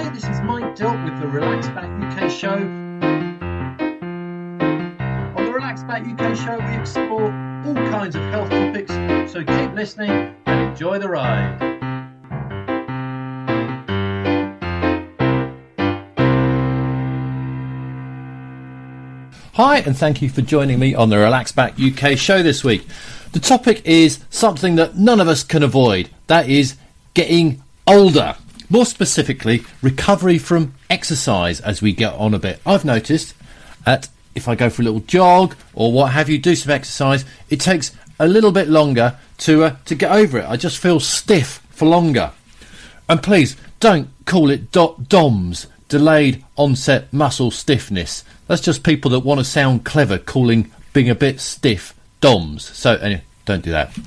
Hi, this is Mike Dilke with the Relaxback UK show. On the Relaxback UK show, we explore all kinds of health topics, so keep listening and enjoy the ride. Hi, and thank you for joining me on the Relaxback UK show this week. The topic is something that none of us can avoid. That is getting older. More specifically, recovery from exercise as we get on a bit. I've noticed that if I go for a little jog or what have you, do some exercise, it takes a little bit longer to get over it. I just feel stiff for longer. And please, don't call it DOMS, delayed onset muscle stiffness. That's just people that want to sound clever calling being a bit stiff DOMS. So anyway, don't do that.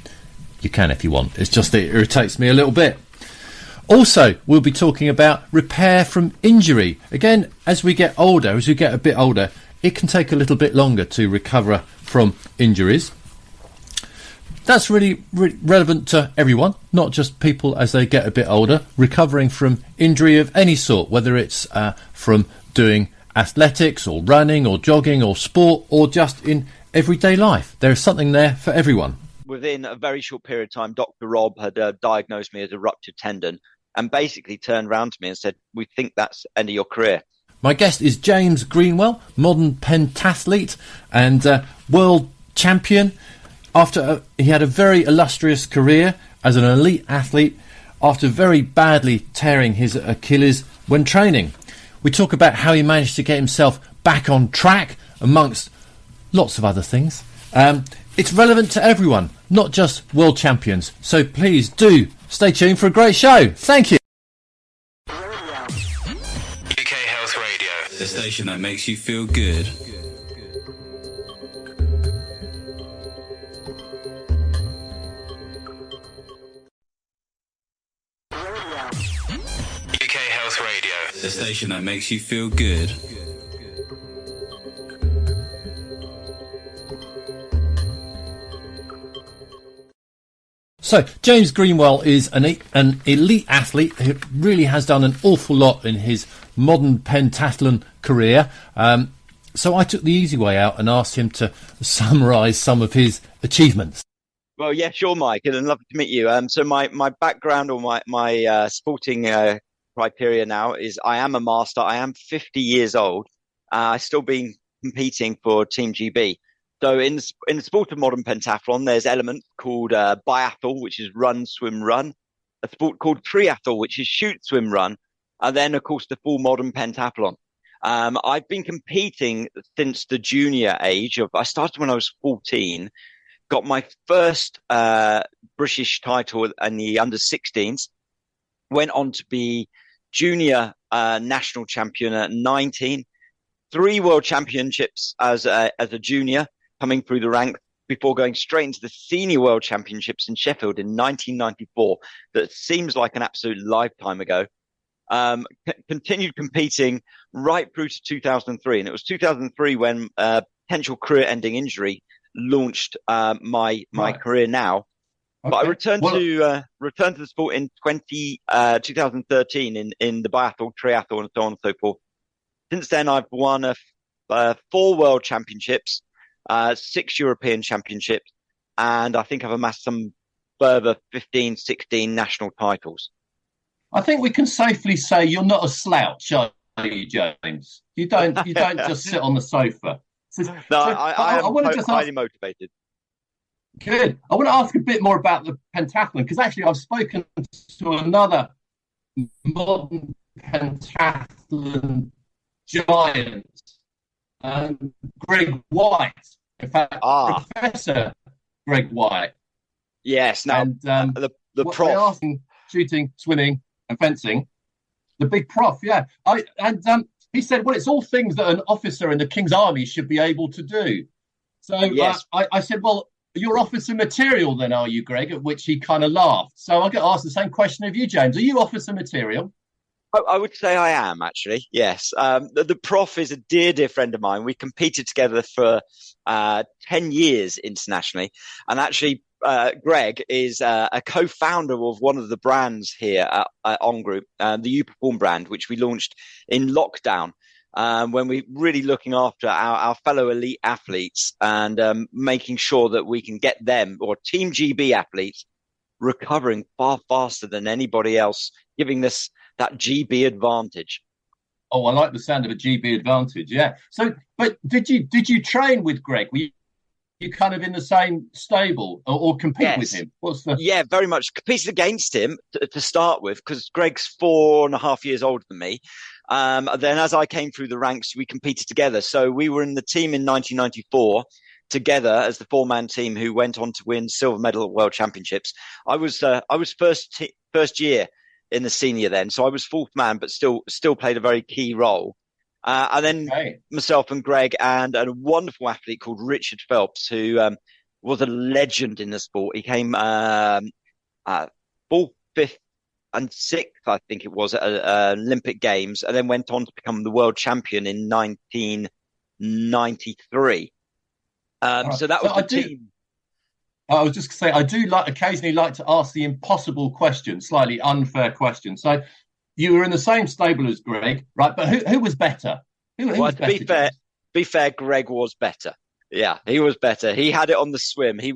You can if you want. It's just that it irritates me a little bit. Also, we'll be talking about repair from injury. Again, as we get older, as we get a bit older, it can take a little bit longer to recover from injuries. That's really relevant to everyone, not just people as they get a bit older. Recovering from injury of any sort, whether it's from doing athletics or running or jogging or sport or just in everyday life. There is something there for everyone. Within a very short period of time, Dr. Rob had diagnosed me as a ruptured tendon and basically turned around to me and said, "We think that's the end of your career." My guest is James Greenwell, modern pentathlete and world champion. After he had a very illustrious career as an elite athlete after very badly tearing his Achilles when training. We talk about how he managed to get himself back on track amongst lots of other things. It's relevant to everyone, not just world champions. So please do stay tuned for a great show. Thank you. UK Health Radio, the station that makes you feel good. UK Health Radio, the station that makes you feel good. So, James Greenwell is an elite athlete who really has done an awful lot in his modern pentathlon career. So I took the easy way out and asked him to summarise some of his achievements. Well, yeah, sure, Mike, and lovely to meet you. So my background or my sporting criteria now is I am a master. I am 50 years old. I've still been competing for Team GB. So in the sport of modern pentathlon, there's elements called biathlon, which is run, swim, run. A sport called triathlon, which is shoot, swim, run. And then, of course, the full modern pentathlon. I've been competing since the junior age. I started when I was 14, got my first British title in the under-16s, went on to be junior national champion at 19, 3 world championships as a junior, coming through the ranks before going straight into the senior world championships in Sheffield in 1994. That seems like an absolute lifetime ago. Continued competing right through to 2003. And it was 2003 when potential career-ending injury launched my career now. Okay. But I returned to the sport in 2013 in the biathlon, triathlon, and so on and so forth. Since then, I've won 4 world championships, 6 European championships, and I think I've amassed some further 15, 16 national titles. I think we can safely say you're not a slouch, are you, James? You don't just sit on the sofa. I am highly motivated. Good. I want to ask a bit more about the pentathlon, because actually I've spoken to another modern pentathlon giant, Greg White. In fact, Professor Greg White. Yes. Now, and, the prof. They're asking, shooting, swimming, and fencing. The big prof, yeah. He said, well, it's all things that an officer in the King's Army should be able to do. So yes. I said, well, you're officer material then, are you, Greg? At which he kind of laughed. So I get asked the same question of you, James. Are you officer material? I would say I am, actually, yes. The prof is a dear friend of mine. We competed together for 10 years internationally. And actually, Greg is a co-founder of one of the brands here at On Group, the You Perform brand, which we launched in lockdown. When we're really looking after our fellow elite athletes and making sure that we can get them, or Team GB athletes, recovering far faster than anybody else, giving us that GB advantage. Oh, I like the sound of a GB advantage. Yeah. So, but did you train with Greg? Were you kind of in the same stable or compete with him? Yeah, very much competed against him to start with, because Greg's 4.5 years older than me. Then as I came through the ranks, we competed together. So we were in the team in 1994 together as the 4-man team who went on to win silver medal at World Championships. I was first year in the senior then, so I was fourth man, but still played a very key role. And then myself and Greg and a wonderful athlete called Richard Phelps, who was a legend in the sport. He came 4th, 5th, and 6th, I think it was, at Olympic Games, and then went on to become the world champion in 1993. So that was the team. I was just going to say, I do occasionally like to ask the impossible question, slightly unfair question. So you were in the same stable as Greg, right? But who was better? Who was better? To be fair, Greg was better. Yeah, he was better. He had it on the swim. I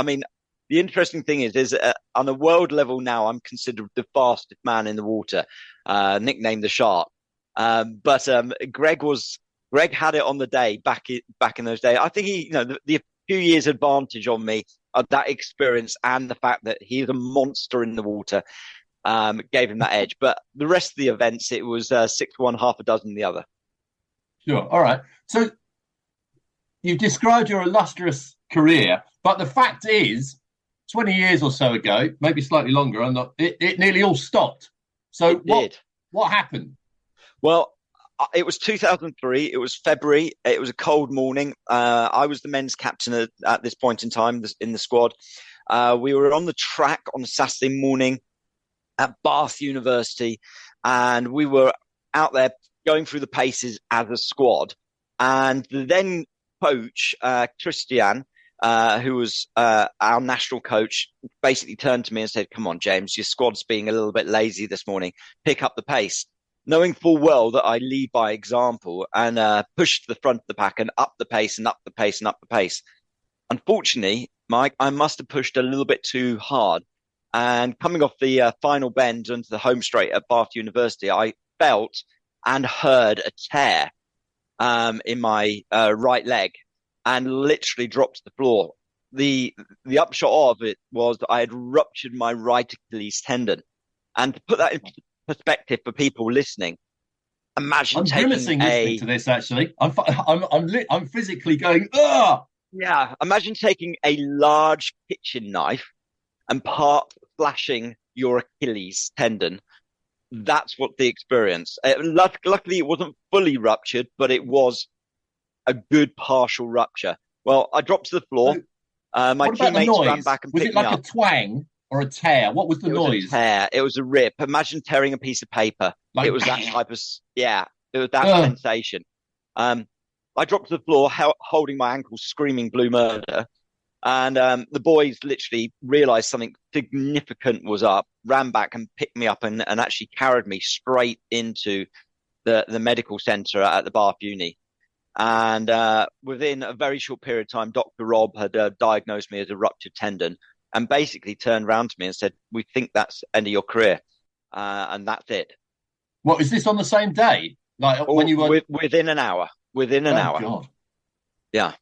mean, the interesting thing is on a world level now, I'm considered the fastest man in the water, nicknamed the Shark. But Greg had it on the day back in those days. I think the few years advantage on me of that experience and the fact that he's a monster in the water gave him that edge. But the rest of the events, it was 6-1, half a dozen the other. Sure. All right. So you've described your illustrious career, but the fact is, 20 years or so ago, maybe slightly longer, it nearly all stopped. So what happened? Well, it was 2003. It was February. It was a cold morning. I was the men's captain at this point in time in the squad. We were on the track on a Saturday morning at Bath University, and we were out there going through the paces as a squad. And the then coach, Christian, who was our national coach, basically turned to me and said, "Come on, James, your squad's being a little bit lazy this morning. Pick up the pace." Knowing full well that I lead by example and push to the front of the pack and up the pace and up the pace and up the pace. Unfortunately, Mike, I must have pushed a little bit too hard. And coming off the final bend onto the home straight at Bath University, I felt and heard a tear in my right leg and literally dropped to the floor. The upshot of it was that I had ruptured my right Achilles tendon. And to put that in perspective for people listening, imagine listening to this. Actually, I'm physically going, ugh. Yeah, imagine taking a large kitchen knife and flashing your Achilles tendon. That's what the experience. Luckily, it wasn't fully ruptured, but it was a good partial rupture. Well, I dropped to the floor. My teammates ran back and picked me up. Was it like a twang or a tear? What was the noise? It was a tear. It was a rip. Imagine tearing a piece of paper. It was that type of, it was that sensation. I dropped to the floor, holding my ankle, screaming blue murder. And the boys literally realized something significant was up, ran back and picked me up and actually carried me straight into the medical center at the Bath Uni. And within a very short period of time, Dr. Rob had diagnosed me as a ruptured tendon. And basically turned around to me and said, "We think that's the end of your career." And that's it. What, is this on the same day? When you were... Within an hour. Within an hour. God. Yeah.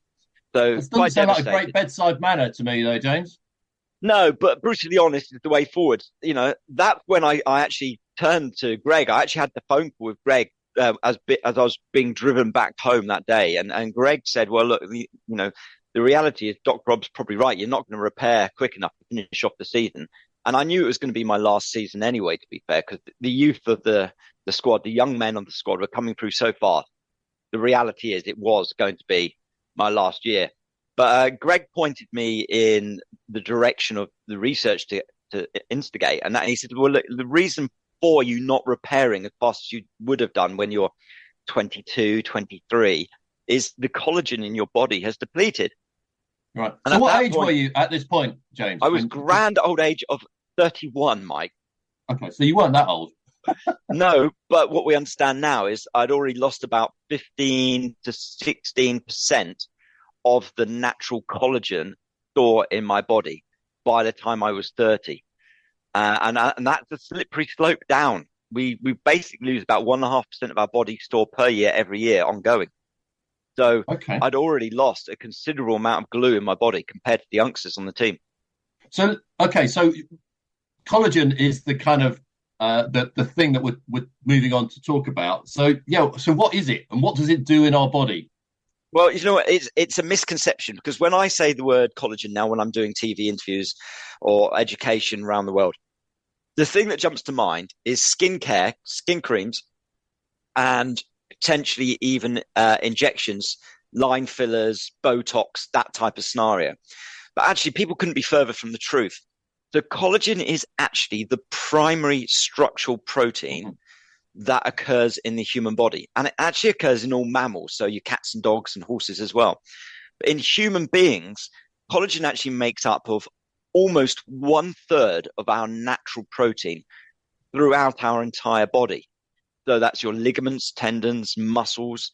So it doesn't sound like a great bedside manner to me, though, James. No, but brutally honest is the way forward. That's when I actually turned to Greg. I actually had the phone call with Greg as I was being driven back home that day. And Greg said, "Well, look, the reality is Dr. Rob's probably right. You're not going to repair quick enough to finish off the season." And I knew it was going to be my last season anyway, to be fair, because the youth of the squad, the young men on the squad were coming through so fast. The reality is it was going to be my last year. But Greg pointed me in the direction of the research to instigate. And he said, "Well, look, the reason for you not repairing as fast as you would have done when you're 22, 23 is the collagen in your body has depleted. Right. And So at what that age point, were you at this point, James? I was grand old age of 31, Mike. Okay, so you weren't that old. No, but what we understand now is I'd already lost about 15 to 16% of the natural collagen store in my body by the time I was 30. And that's a slippery slope down. We basically lose about 1.5% of our body store per year every year ongoing. So Okay. I'd already lost a considerable amount of glue in my body compared to the youngsters on the team. So collagen is the kind of the thing that we're moving on to talk about. So what is it and what does it do in our body? Well, you know what? It's a misconception because when I say the word collagen now, when I'm doing TV interviews or education around the world, the thing that jumps to mind is skincare, skin creams, and potentially even injections, line fillers, Botox, that type of scenario. But actually, people couldn't be further from the truth. So collagen is actually the primary structural protein that occurs in the human body. And it actually occurs in all mammals, so your cats and dogs and horses as well. But in human beings, collagen actually makes up of almost 1/3 of our natural protein throughout our entire body. So that's your ligaments, tendons, muscles,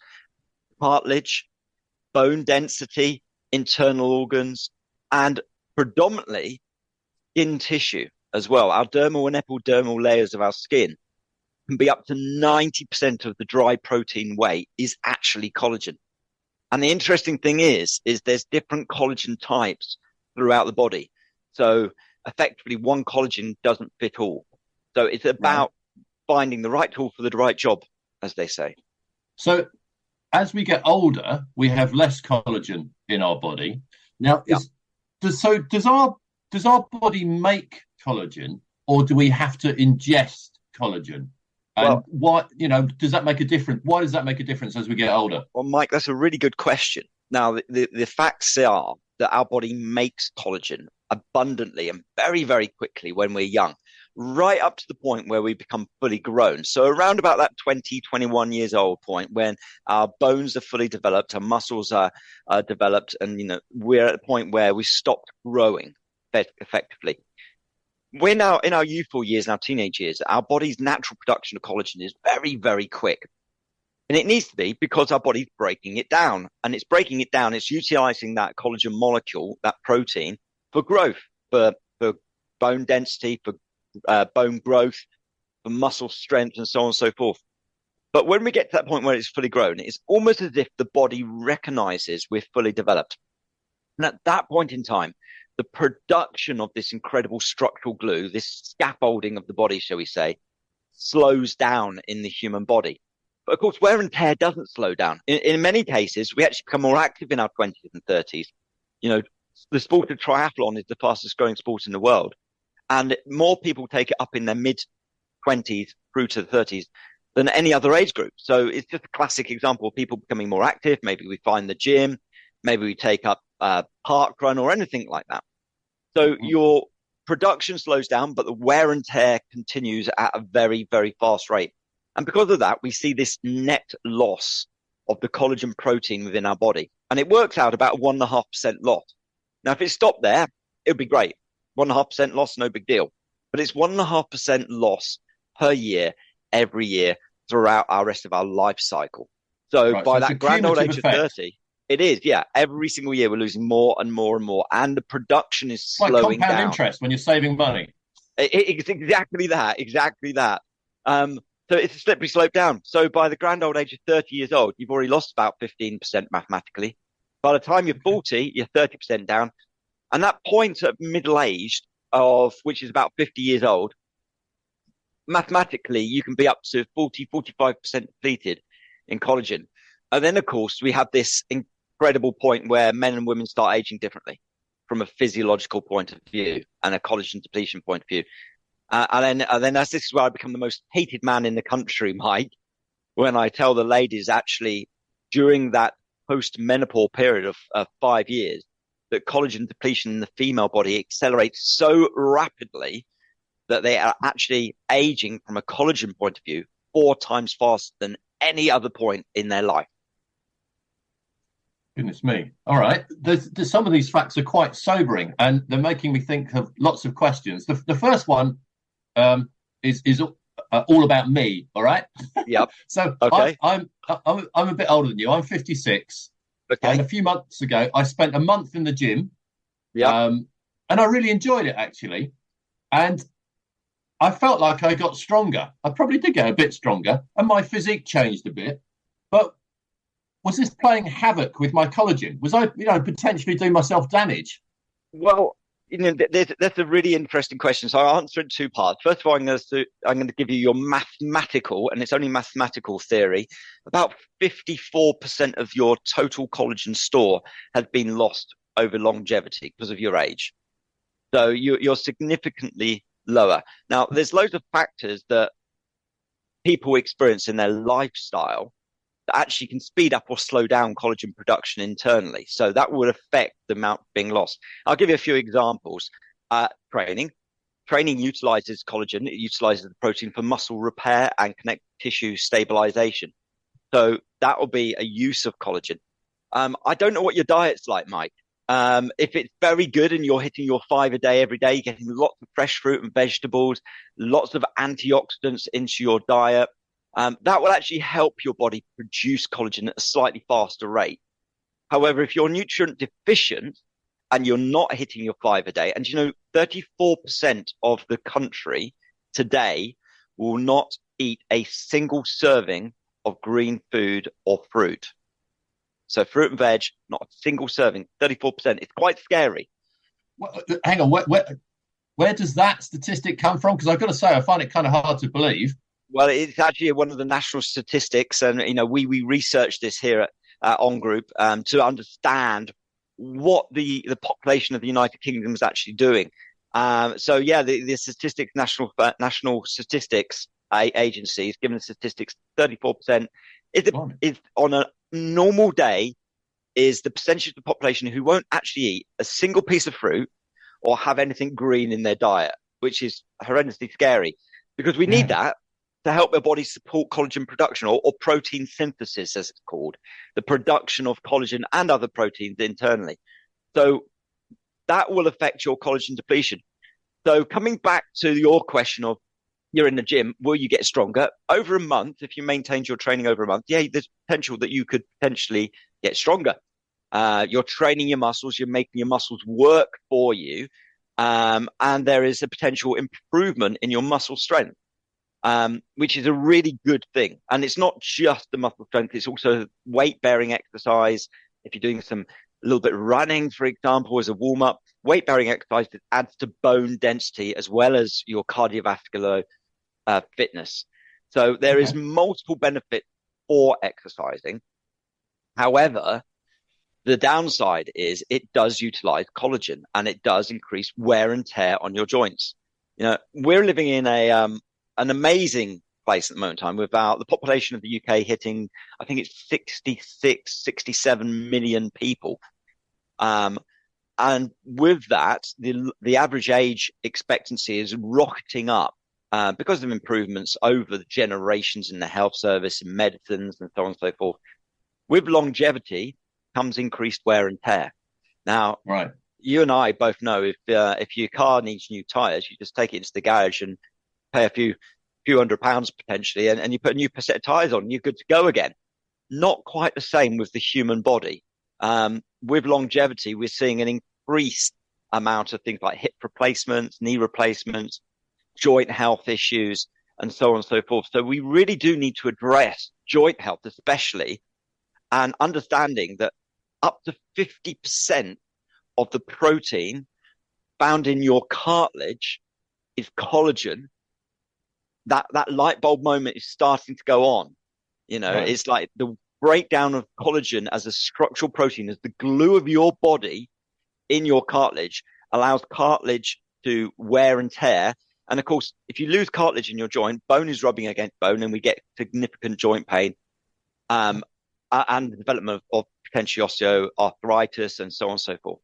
cartilage, bone density, internal organs, and predominantly skin tissue as well. Our dermal and epidermal layers of our skin can be up to 90% of the dry protein weight is actually collagen. And the interesting thing is there's different collagen types throughout the body. So effectively, one collagen doesn't fit all. So it's about finding the right tool for the right job, as they say. So as we get older, we have less collagen in our body. Now, does our body make collagen, or do we have to ingest collagen? And does that make a difference? Why does that make a difference as we get older? Well, Mike, that's a really good question. Now, the facts are that our body makes collagen abundantly and very, very quickly when we're young, right up to the point where we become fully grown. So around about that 20, 21 years old point when our bones are fully developed, our muscles are developed, and, we're at a point where we stopped growing effectively. We're now in our youthful years, in our teenage years, our body's natural production of collagen is very, very quick. And it needs to be because our body's breaking it down. And it's breaking it down. It's utilizing that collagen molecule, that protein, for growth, for bone density, for bone growth, for muscle strength, and so on and so forth. But when we get to that point where it's fully grown, it's almost as if the body recognizes we're fully developed. And at that point in time, the production of this incredible structural glue, this scaffolding of the body, shall we say, slows down in the human body. But of course, wear and tear doesn't slow down. In many cases, we actually become more active in our 20s and 30s. The sport of triathlon is the fastest growing sport in the world. And more people take it up in their mid-20s through to the 30s than any other age group. So it's just a classic example of people becoming more active. Maybe we find the gym, maybe we take up park run or anything like that. So your production slows down, but the wear and tear continues at a very, very fast rate. And because of that, we see this net loss of the collagen protein within our body. And it works out about 1.5% loss. Now, if it stopped there, it would be great. 1.5% loss, no big deal. But it's 1.5% loss per year, every year, throughout our rest of our life cycle. So by that grand old age of 30, it is, yeah. Every single year we're losing more and more and more. And the production is slowing down. Like compound interest when you're saving money. It's exactly that. So it's a slippery slope down. So by the grand old age of 30 years old, you've already lost about 15% mathematically. By the time you're 40, you're 30% down. And that point at middle-aged, which is about 50 years old, mathematically, you can be up to 40, 45% depleted in collagen. And then, of course, we have this incredible point where men and women start aging differently from a physiological point of view and a collagen depletion point of view. And then as this is where I become the most hated man in the country, Mike, when I tell the ladies actually during that post-menopause period of 5 years, that collagen depletion in the female body accelerates so rapidly that they are actually aging from a collagen point of view 4 times faster than any other point in their life. Goodness me. All right. There's some of these facts are quite sobering, and they're making me think of lots of questions. The first one is all about me. All right. Yep. So Okay. I'm a bit older than you. I'm 56, and Okay. a few months ago I spent a month in the gym, Yep. and I really enjoyed it actually, and I felt like I got stronger. I probably did get a bit stronger, and my physique changed a bit, but was this playing havoc with my collagen? Was I, potentially doing myself damage? Well, that's a really interesting question. So I'll answer it in two parts. First of all, I'm going to give you your mathematical, and it's only mathematical theory. About 54% of your total collagen store has been lost over longevity because of your age. So you're significantly lower. Now, there's loads of factors that people experience in their lifestyle that actually can speed up or slow down collagen production internally. So that would affect the amount being lost. I'll give you a few examples. Training. Training utilizes collagen. It utilizes the protein for muscle repair and connective tissue stabilization. So that will be a use of collagen. I don't know what your diet's like, Mike. If it's very good and you're hitting your 5 a day every day, getting lots of fresh fruit and vegetables, lots of antioxidants into your diet, that will actually help your body produce collagen at a slightly faster rate. However, if you're nutrient deficient and you're not hitting your 5 a day, and 34% of the country today will not eat a single serving of green food or fruit. So fruit and veg, not a single serving, 34%. It's quite scary. Well, hang on, where does that statistic come from? Because I've got to say, I find it kind of hard to believe. Well, it's actually one of the national statistics, and we researched this here at On Group to understand what the population of the United Kingdom is actually doing. The statistics national statistics agency is given the statistics 34% is on a normal day is the percentage of the population who won't actually eat a single piece of fruit or have anything green in their diet, which is horrendously scary because we need that to help their body support collagen production or protein synthesis, as it's called, the production of collagen and other proteins internally. So that will affect your collagen depletion. So coming back to your question of you're in the gym, will you get stronger? Over a month, if you maintained your training over a month, there's potential that you could potentially get stronger. You're training your muscles, you're making your muscles work for you, and there is a potential improvement in your muscle strength, which is a really good thing. And it's not just the muscle strength, it's also weight-bearing exercise. If you're doing a little bit of running, for example, as a warm-up, weight-bearing exercise adds to bone density as well as your cardiovascular fitness. So there is multiple benefit for exercising. However, the downside is it does utilize collagen and it does increase wear and tear on your joints. We're living in an amazing place at the moment in time without the population of the UK hitting, I think it's 67 million people. And with that, the average age expectancy is rocketing up because of improvements over the generations in the health service and medicines and so on and so forth. With longevity comes increased wear and tear. Now, you and I both know if your car needs new tires, you just take it into the garage and pay a few £100 potentially, and you put a new set of tires on, you're good to go again. Not quite the same with the human body. With longevity, we're seeing an increased amount of things like hip replacements, knee replacements, joint health issues, and so on and so forth. So we really do need to address joint health, especially, and understanding that up to 50% of the protein found in your cartilage is collagen. That light bulb moment is starting to go on. It's like the breakdown of collagen as a structural protein, as the glue of your body in your cartilage, allows cartilage to wear and tear. And of course, if you lose cartilage in your joint, bone is rubbing against bone and we get significant joint pain, and the development of potentially osteoarthritis and so on and so forth.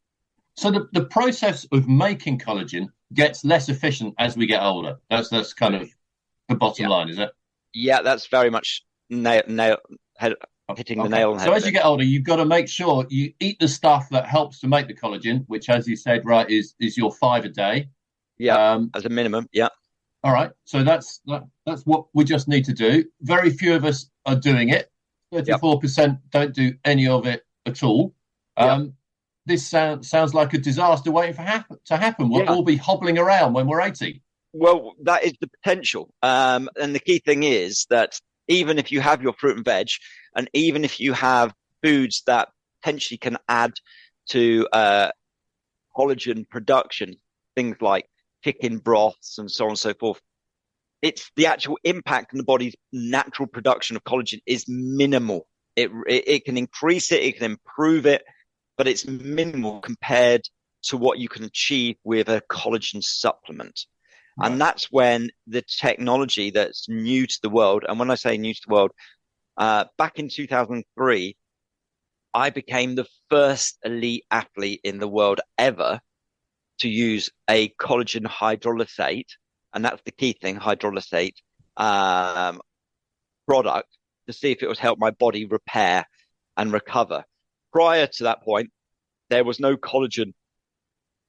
So the process of making collagen gets less efficient as we get older. That's kind of the bottom line, is it? Yeah, that's very much hitting the nail on the head. So as you get older, you've got to make sure you eat the stuff that helps to make the collagen, which, as you said, right, is your 5 a day. Yeah, as a minimum. Yeah. All right. So that's what we just need to do. Very few of us are doing it. 34% don't do any of it at all. This sounds like a disaster waiting to happen. We'll all be hobbling around when we're 80. Well, that is the potential. And the key thing is that even if you have your fruit and veg, and even if you have foods that potentially can add to collagen production, things like chicken broths and so on and so forth, it's the actual impact on the body's natural production of collagen is minimal. It can increase it, it can improve it, but it's minimal compared to what you can achieve with a collagen supplement. Right. And that's when the technology that's new to the world, and when I say new to the world, back in 2003, I became the first elite athlete in the world ever to use a collagen hydrolysate, and that's the key thing, hydrolysate product, to see if it would help my body repair and recover. Prior to that point, there was no collagen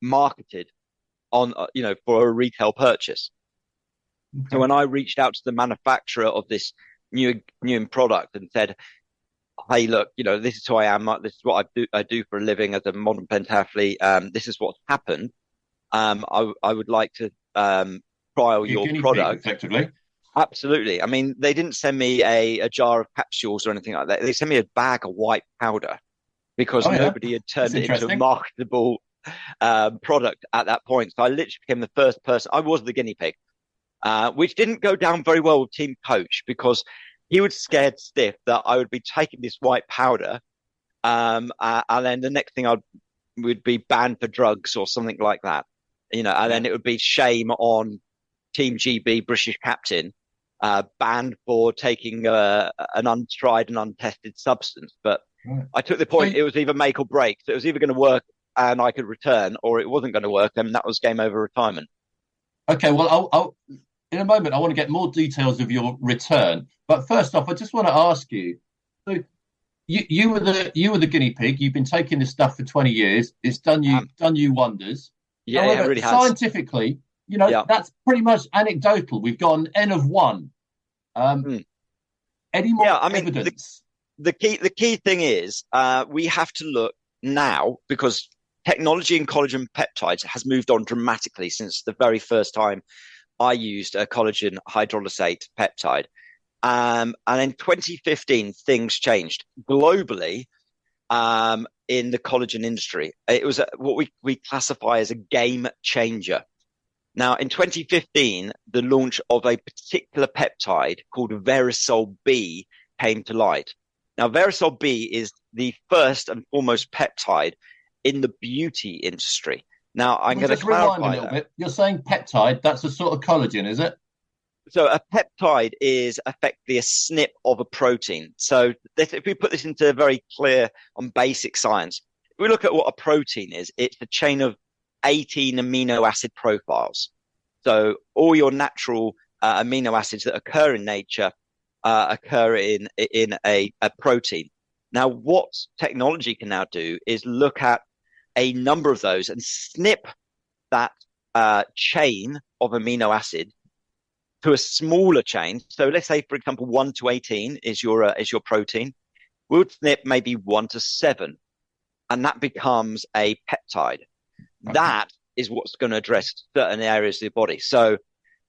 marketed on, for a retail purchase. Okay. So when I reached out to the manufacturer of this new product and said, hey, look, this is who I am. This is what I do for a living as a modern pentathlete. This is what's happened. I would like to trial your product. Effectively. Absolutely. I mean, they didn't send me a jar of capsules or anything like that. They sent me a bag of white powder because nobody had turned it into a marketable product at that point. So I literally became the first person. I was the guinea pig, which didn't go down very well with team coach because he was scared stiff that I would be taking this white powder, and then the next thing would be banned for drugs or something like that, and then it would be shame on Team GB, British captain, banned for taking an untried and untested substance. But I took the point, it was either make or break. So it was either going to work and I could return, or it wasn't going to work, and that was game over retirement. Okay, well, I'll in a moment, I want to get more details of your return. But first off, I just want to ask you, so you were the guinea pig. You've been taking this stuff for 20 years. It's done you wonders. Yeah, however, it really has. Scientifically, that's pretty much anecdotal. We've got an N of 1. Any more evidence? The key thing is we have to look now, because technology in collagen peptides has moved on dramatically since the very first time I used a collagen hydrolysate peptide. And in 2015, things changed globally in the collagen industry. It was what we classify as a game changer. Now, in 2015, the launch of a particular peptide called Verisol B came to light. Now, Verisol B is the first and foremost peptide in the beauty industry. Now, I'm going to clarify a little bit. You're saying peptide, that's a sort of collagen, is it? So a peptide is effectively a SNP of a protein. So if we put this into very clear on basic science, if we look at what a protein is, it's a chain of 18 amino acid profiles. So all your natural amino acids that occur in nature occur in a protein. Now, what technology can now do is look at a number of those and snip that chain of amino acid to a smaller chain. So let's say, for example, 1 to 18 is your protein. We'll snip maybe 1 to 7, and that becomes a peptide. Okay. That is what's going to address certain areas of the body. So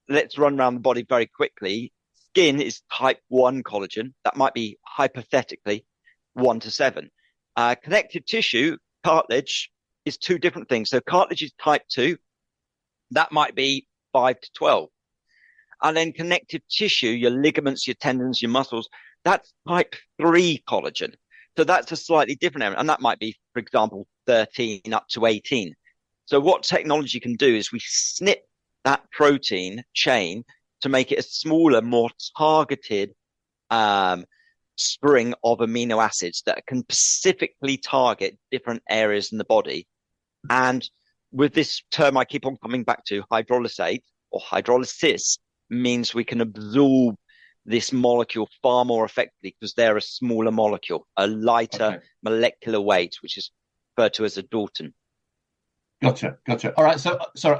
let's run around the body very quickly. Skin is type 1 collagen. That might be hypothetically 1 to 7. Connective tissue, cartilage, is 2 different things. So cartilage is type 2. That might be 5 to 12. And then connective tissue, your ligaments, your tendons, your muscles, that's type 3 collagen. So that's a slightly different area. And that might be, for example, 13 up to 18. So what technology can do is we snip that protein chain to make it a smaller, more targeted string of amino acids that can specifically target different areas in the body. And with this term I keep on coming back to, hydrolysate or hydrolysis, means we can absorb this molecule far more effectively because they're a smaller molecule, a lighter molecular weight, which is referred to as a Dalton. Gotcha. All right. So, sorry,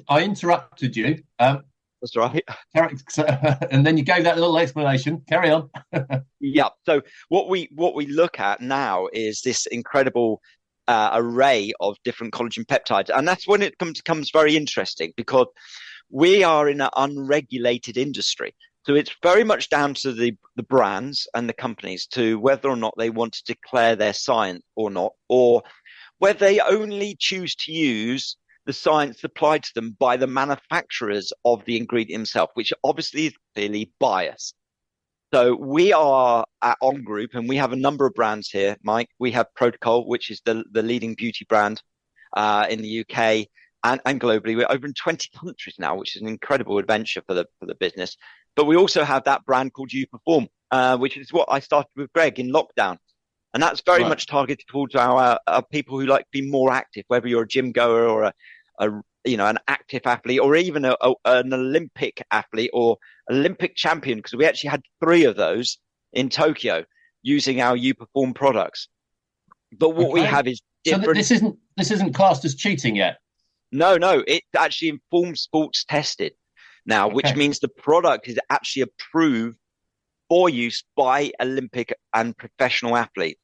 I interrupted you. That's right. And then you gave that little explanation. Carry on. Yeah. So what we look at now is this incredible array of different collagen peptides, and that's when it becomes very interesting because we are in an unregulated industry. So it's very much down to the brands and the companies to whether or not they want to declare their science or not, or whether they only choose to use the science supplied to them by the manufacturers of the ingredient himself, which obviously is clearly biased. So we are at On Group, and we have a number of brands here, Mike. We have Protocol, which is the leading beauty brand in the UK and globally. We're over in 20 countries now, which is an incredible adventure for the business. But we also have that brand called YouPerform, which is what I started with Greg in lockdown. And that's very much targeted towards our people who like to be more active, whether you're a gym goer or an active athlete, or even an Olympic athlete or Olympic champion, because we actually had 3 of those in Tokyo using our YouPerform products. But what we have is different. So this isn't classed as cheating yet. No, it's actually informed sports tested now, which means the product is actually approved for use by Olympic and professional athletes.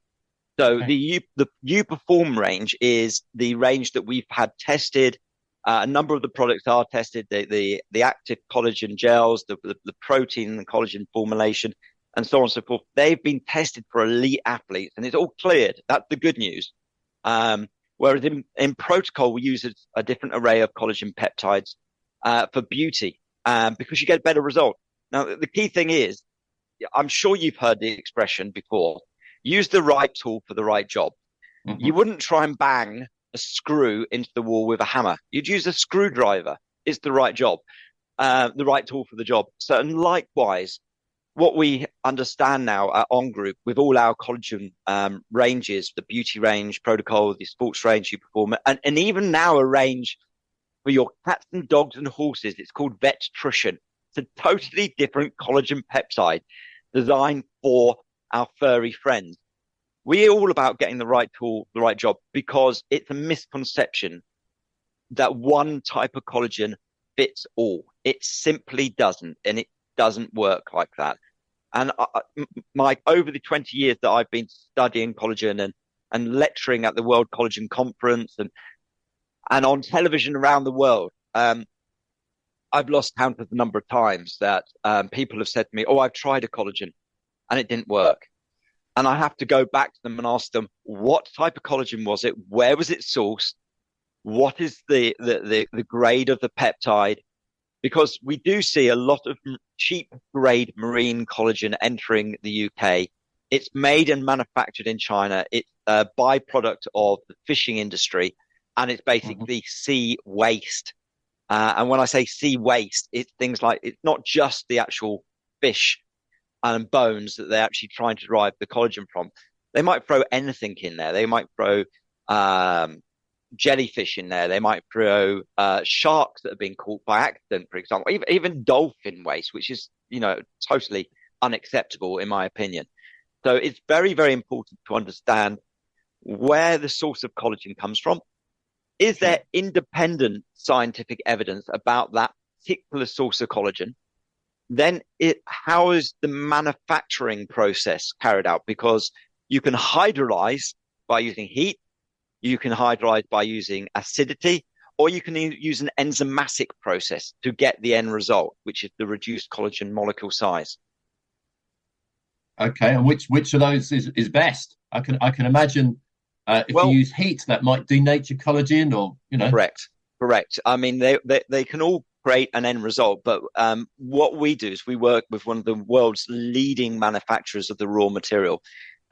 So the YouPerform range is the range that we've had tested. A number of the products are tested, the active collagen gels, the protein and collagen formulation, and so on and so forth. They've been tested for elite athletes, and it's all cleared. That's the good news. Whereas in Protocol, we use a different array of collagen peptides for beauty because you get better results. Now, the key thing is, I'm sure you've heard the expression before, use the right tool for the right job. Mm-hmm. You wouldn't try and bang a screw into the wall with a hammer. You'd use a screwdriver. It's the right job, the right tool for the job. So, and likewise, what we understand now at On Group with all our collagen ranges, the beauty range, Protocol, the sports range, YouPerform, and even now a range for your cats and dogs and horses. It's called Vetrution. It's a totally different collagen peptide designed for our furry friends. We're all about getting the right tool, the right job, because it's a misconception that one type of collagen fits all. It simply doesn't, and it doesn't work like that. And Mike, over the 20 years that I've been studying collagen and lecturing at the World Collagen Conference and on television around the world, I've lost count of the number of times that people have said to me, "Oh, I've tried a collagen and it didn't work." And I have to go back to them and ask them, what type of collagen was it? Where was it sourced? What is the grade of the peptide? Because we do see a lot of cheap grade marine collagen entering the UK. It's made and manufactured in China. It's a byproduct of the fishing industry, and it's basically sea waste. And when I say sea waste, it's things like, it's not just the actual fish and bones that they're actually trying to derive the collagen from. They might throw anything in there. They might throw jellyfish in there. They might throw sharks that have been caught by accident, for example, even dolphin waste, which is, totally unacceptable in my opinion. So it's very, very important to understand where the source of collagen comes from. Is there independent scientific evidence about that particular source of collagen? Then how is the manufacturing process carried out? Because you can hydrolyze by using heat, you can hydrolyze by using acidity, or you can use an enzymatic process to get the end result, which is the reduced collagen molecule size. Okay, and which of those is best? I can imagine if you use heat, that might denature collagen, or Correct. I mean, they can all create an end result, but what we do is we work with one of the world's leading manufacturers of the raw material,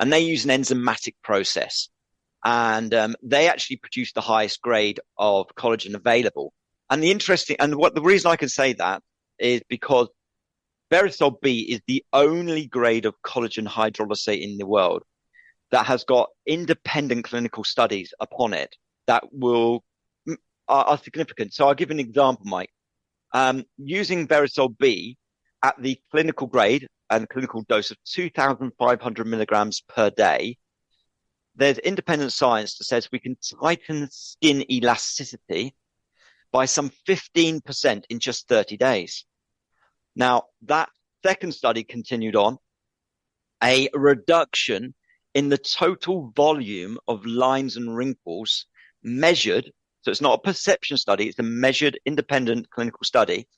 and they use an enzymatic process, and they actually produce the highest grade of collagen available. And the reason I can say that is because Verisol B is the only grade of collagen hydrolysate in the world that has got independent clinical studies upon it that are significant. So I'll give an example, Mike. Using Verisol B at the clinical grade, and clinical dose of 2,500 milligrams per day, there's independent science that says we can tighten skin elasticity by some 15% in just 30 days. Now, that second study continued on, a reduction in the total volume of lines and wrinkles measured. So it's not a perception study, it's a measured independent clinical study,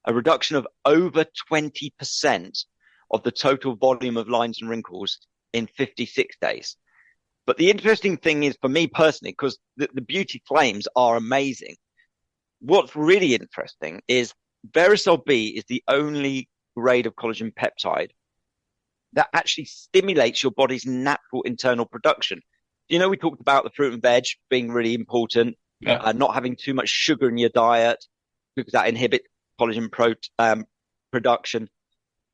a reduction of over 20% of the total volume of lines and wrinkles in 56 days. But the interesting thing is, for me personally, because the beauty claims are amazing, what's really interesting is Verisol B is the only grade of collagen peptide that actually stimulates your body's natural internal production. You know, we talked about the fruit and veg being really important, not having too much sugar in your diet because that inhibits collagen production.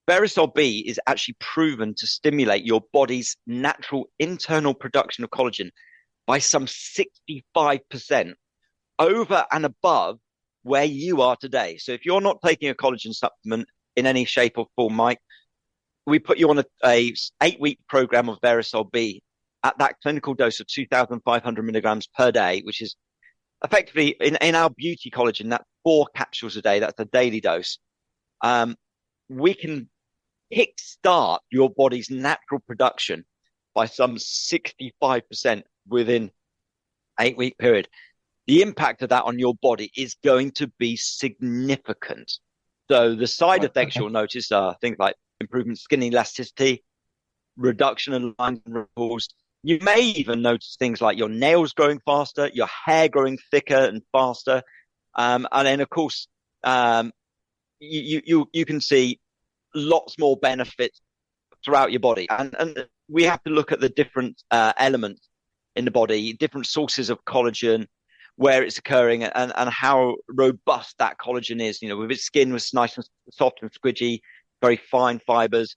Verisol B is actually proven to stimulate your body's natural internal production of collagen by some 65% over and above where you are today. So if you're not taking a collagen supplement in any shape or form, Mike, we put you on a 8-week program of Verisol B at that clinical dose of 2,500 milligrams per day, which is effectively in our beauty collagen, that's 4 capsules a day. That's a daily dose. We can kickstart your body's natural production by some 65% within 8-week period. The impact of that on your body is going to be significant. So the side effects you'll notice are things like improvement in skin elasticity, reduction in lines and wrinkles. You may even notice things like your nails growing faster, your hair growing thicker and faster. And then, of course, you can see lots more benefits throughout your body. And we have to look at the different elements in the body, different sources of collagen, where it's occurring, and how robust that collagen is. You know, with its skin was nice and soft and squidgy, very fine fibers.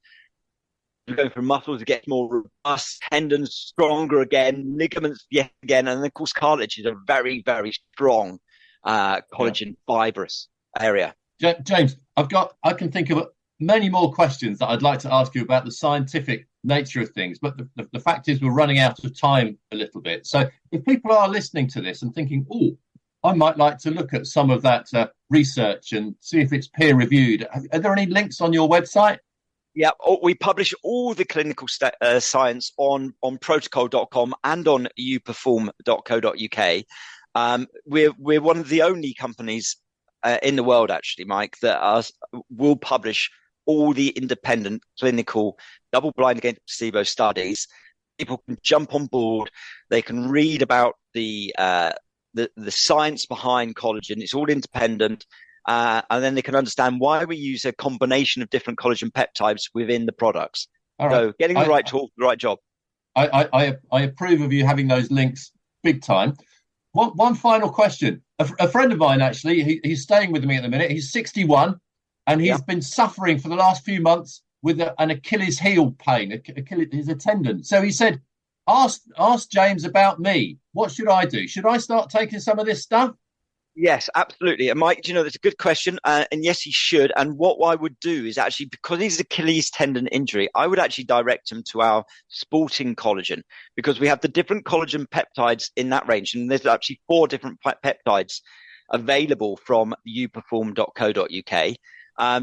Going from muscles, it gets more robust, tendons stronger again, ligaments yet again, and of course cartilage is a very, very strong collagen fibrous area. James, I can think of many more questions that I'd like to ask you about the scientific nature of things, but the fact is we're running out of time a little bit. So if people are listening to this and thinking, oh, I might like to look at some of that research and see if it's peer reviewed, are there any links on your website? Yeah, we publish all the clinical science on protocol.com and on youperform.co.uk. We're one of the only companies in the world, actually, Mike, that will publish all the independent clinical double-blind against placebo studies. People can jump on board. They can read about the science behind collagen. It's all independent. And then they can understand why we use a combination of different collagen peptides within the products. All right. So getting the right tool, the right job. I approve of you having those links big time. One final question. A friend of mine, actually, he's staying with me at the minute. He's 61 and he's been suffering for the last few months with an Achilles heel pain, his tendon. So he said, ask James about me. What should I do? Should I start taking some of this stuff? Yes, absolutely. And Mike, that's a good question. And yes, he should. And what I would do is actually, because he's Achilles tendon injury, I would actually direct him to our sporting collagen, because we have the different collagen peptides in that range. And there's actually 4 different peptides available from youperform.co.uk.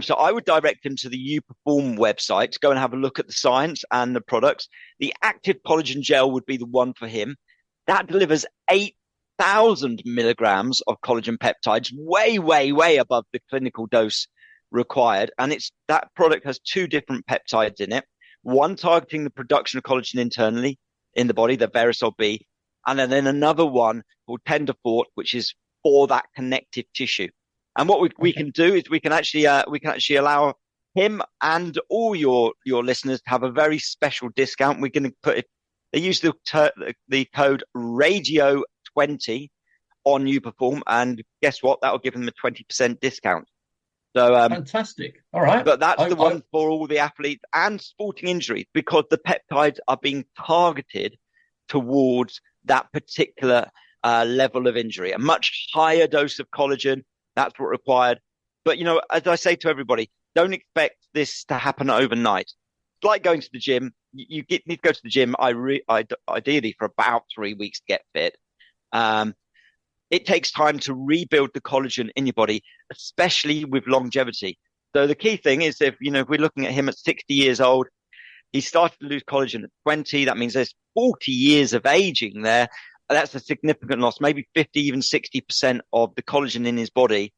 So I would direct him to the YouPerform website to go and have a look at the science and the products. The active collagen gel would be the one for him. That delivers 8,000 milligrams of collagen peptides, way, way, way above the clinical dose required. And that product has 2 different peptides in it, one targeting the production of collagen internally in the body, the Verisol B, and then another one called Tenderfort, which is for that connective tissue. And what we can do is we can actually allow him and all your listeners to have a very special discount. We're going to put it. They use the code RADIO20 on YouPerform, and guess what? That will give them a 20% discount. So fantastic. All right. But that's the one for all the athletes and sporting injuries, because the peptides are being targeted towards that particular level of injury. A much higher dose of collagen, that's what required. But, as I say to everybody, don't expect this to happen overnight. It's like going to the gym. You need to go to the gym. Ideally for about 3 weeks to get fit. It takes time to rebuild the collagen in your body, especially with longevity. So the key thing is if we're looking at him at 60 years old, he started to lose collagen at 20. That means there's 40 years of aging there. That's a significant loss. Maybe 50, even 60% of the collagen in his body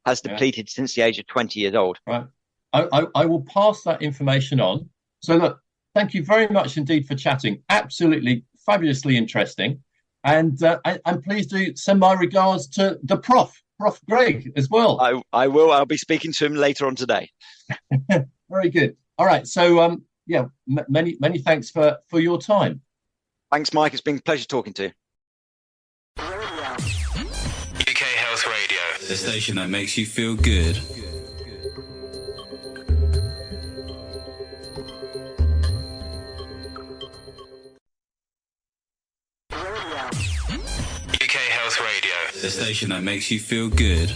has depleted since the age of 20 years old. Right. I will pass that information on. So look, thank you very much indeed for chatting. Absolutely fabulously interesting. And please do send my regards to the Prof Greg as well. I will. I'll be speaking to him later on today. Very good. All right. So many thanks for your time. Thanks, Mike. It's been a pleasure talking to you. UK Health Radio, the station that makes you feel good. UK Health Radio, the station that makes you feel good.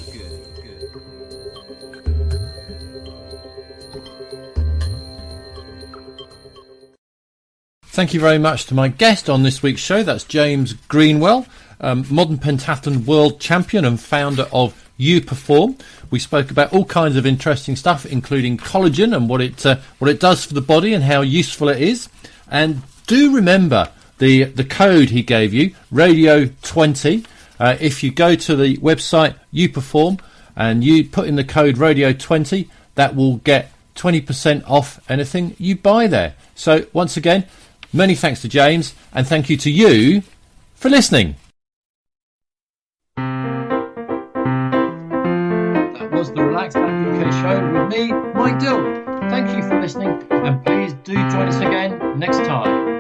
Thank you very much to my guest on this week's show. That's James Greenwell, modern pentathlon world champion and founder of You Perform. We spoke about all kinds of interesting stuff, including collagen and what it does for the body and how useful it is. And do remember the code he gave you, Radio 20. If you go to the website You Perform and you put in the code Radio 20, that will get 20% off anything you buy there. So once again, many thanks to James, and thank you to you for listening. That was the Relaxback UK show with me, Mike Dilke. Thank you for listening, and please do join us again next time.